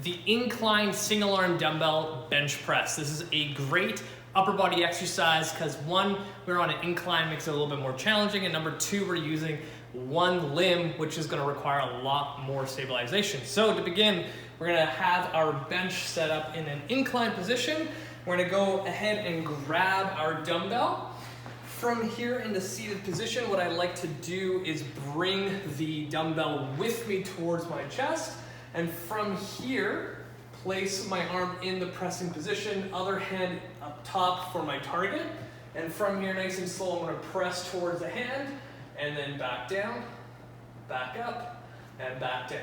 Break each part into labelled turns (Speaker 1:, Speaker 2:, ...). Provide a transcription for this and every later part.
Speaker 1: The incline single arm dumbbell bench press. This is a great upper body exercise because one, we're on an incline, makes it a little bit more challenging, and number two, we're using one limb, which is going to require a lot more stabilization. So to begin, we're going to have our bench set up in an incline position. We're going to go ahead and grab our dumbbell. From here in the seated position, what I like to do is bring the dumbbell with me towards my chest. And from here, place my arm in the pressing position, other hand up top for my target. And from here, nice and slow, I'm gonna press towards the hand, and then back down, back up, and back down.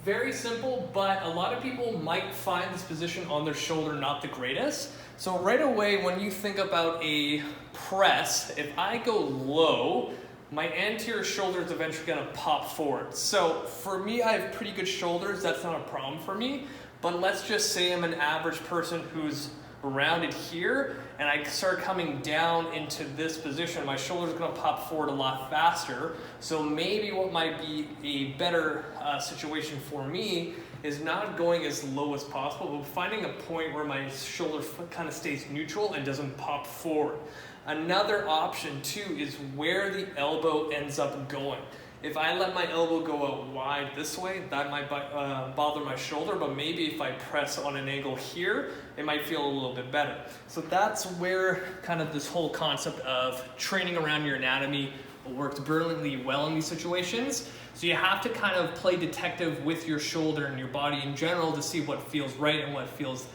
Speaker 1: Very simple, but a lot of people might find this position on their shoulder not the greatest. So right away, when you think about a press, if I go low, my anterior shoulder is eventually going to pop forward. So for me, I have pretty good shoulders. That's not a problem for me. But let's just say I'm an average person who's rounded here, and I start coming down into this position. My shoulder's going to pop forward a lot faster. So maybe what might be a better situation for me is not going as low as possible, but finding a point where my shoulder kind of stays neutral and doesn't pop forward. Another option too is where the elbow ends up going. If I let my elbow go out wide this way, that might bother my shoulder, but maybe if I press on an angle here, it might feel a little bit better. So that's where kind of this whole concept of training around your anatomy works brilliantly well in these situations. So you have to kind of play detective with your shoulder and your body in general to see what feels right and what feels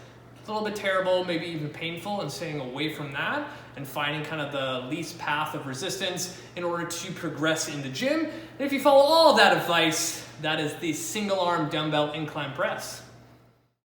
Speaker 1: a little bit terrible, maybe even painful, and staying away from that and finding kind of the least path of resistance in order to progress in the gym. And if you follow all of that advice, that is the single arm dumbbell incline press.